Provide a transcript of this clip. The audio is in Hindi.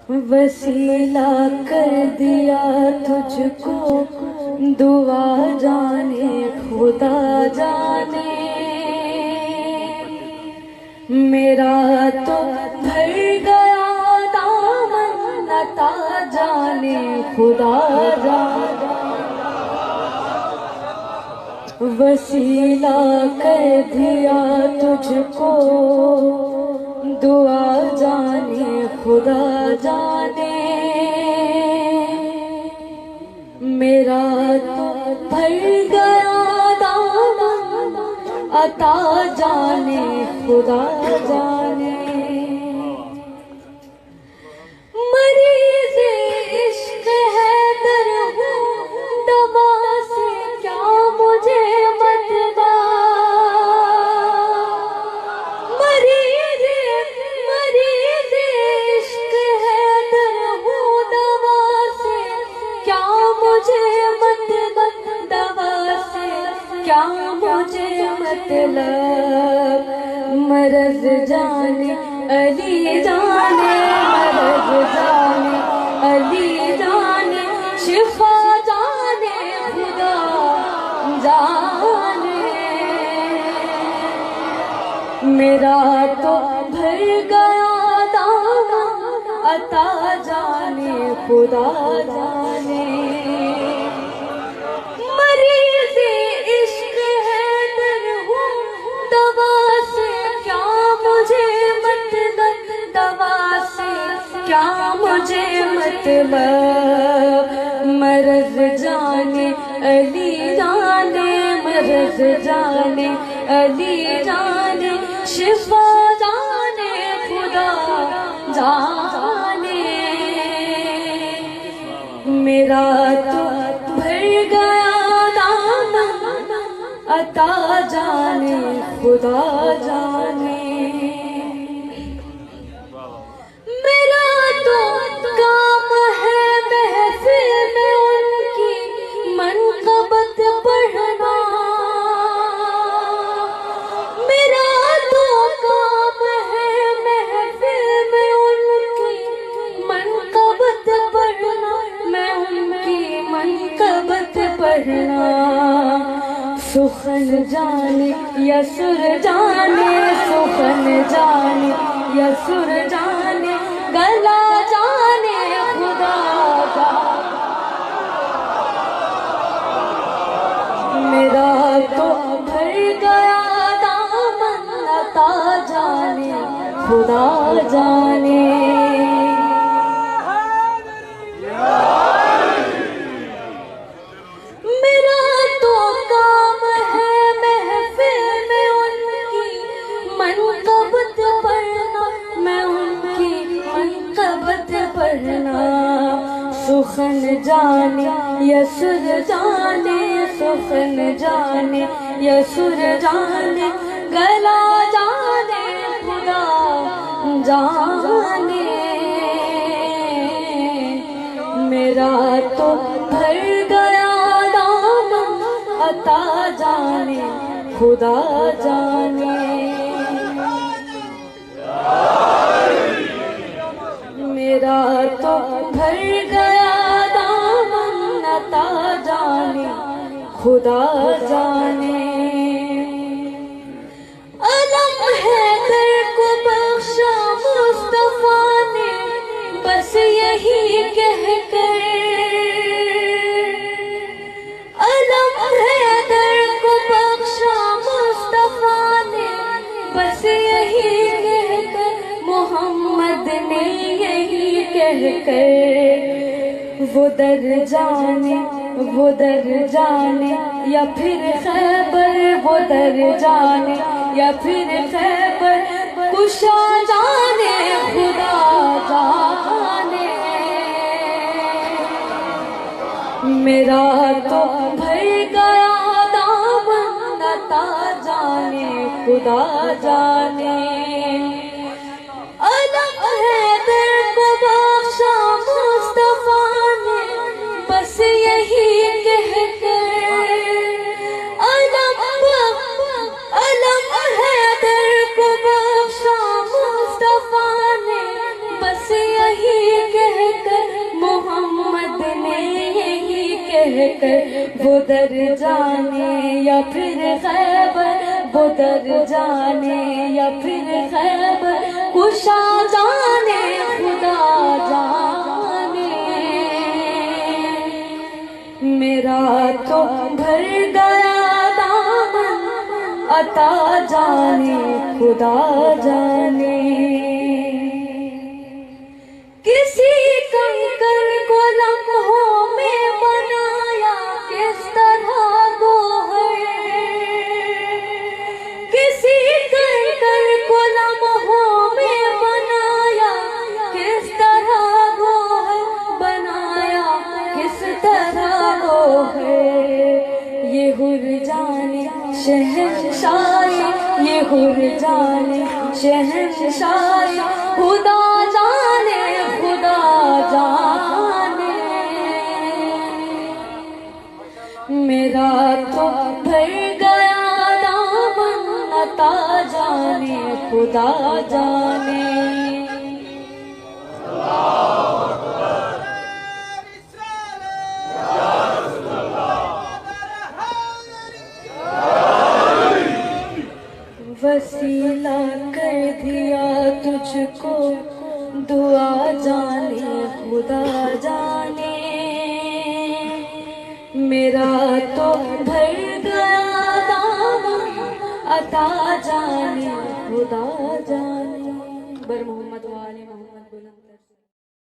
वसीला कर दिया तुझको, दुआ जाने खुदा जाने। मेरा तो भर गया दामन, अता जाने खुदा जाने। वसीला कर दिया तुझको, दुआ जाने खुदा जाने। मेरा तो भर गया दामन, अता जाने खुदा जाने। मरीज़ इश्क है दरहूं, दवा से क्या मुझे मतलब। मरीज़ इश्क है दरहूं, दवा से क्या मुझे मतलब। दवा से क्या मुझे मतलब। मरज़ जाने अली जाने, मरज़ जाने अली जाने, शिफा जाने खुदा जाने। मेरा तो भर गया दामन, अता जाने खुदा जाने। मरीज़ इश्क है दरहूं, दवा से क्या मुझे मतलब। दवा से क्या मुझे मतलब। मरज़ जाने अली जाने, मरज़ जाने अली जाने, शिफा जाने खुदा जाने। मेरा तो भर गया दामन, अता जाने खुदा जाने। मेरा तो काम है महफिल में उनकी मनक़बत पढ़ना। मेरा तो काम है महफिल में उनकी मनक़बत पढ़ना। मैं उनकी मनक़बत पढ़ना। सुखन जाने या सुर जाने, सुखन जाने या सुर जाने, गला जाने खुदा जाने। मेरा तो भर गया दामन, अता जाने खुदा जाने। मेरा तो काम है महफिल में उनकी मनक़बत पढ़ना। मैं उनकी मनक़बत पढ़ना। सुखन जाने या सुर जाने, सुखन जाने या सुर जाने, गला जाने खुदा जाने। मेरा तो भर गया दामन, अता जाने खुदा जाने। मेरा तो भर गया दामन, अता जाने खुदा जाने। अलम है दर को बख्शा मुस्तफा ने, बस यही कह कर। अलम है दर को बख्शा मुस्तफा ने, बस यही कह कर। मोहम्मद ने यही कह कर। वो दर जाने, वो दर जाने या फिर खैबर। वो दर जाने या फिर खैबर, कुशा जाने खुदा जाने। मेरा तो भर गया दामन, अता जाने खुदा जाने। अलम है दर को बख्शा मुस्तफा ने, बस यही कह कर। अलम है दर को बख्शा मुस्तफा ने, बस यही कह कर वो दर जाने या फिर खैबर, वो दर जाने या फिर खैबर, कुशा जाने खुदा जाने। मेरा तो भर गया दामन, अता जाने खुदा जाने। किसी कंकर को लम्हों में बनाया किस तरह गोहर, किसी कंकर को लम्हों में बनाया किस तरह गोहर, बनाया किस तरह गोहर। ये हुर जाने शहंशाही, ये हुर जाने शहंशाही, खुदा जाने खुदा जाने। मेरा तो भर गया दामन, अता जाने खुदा जाने। वसीला कर दिया तुझको, दुआ जाने खुदा जाने। मेरा तो भर गया दामन, अता जाने खुदा जाने।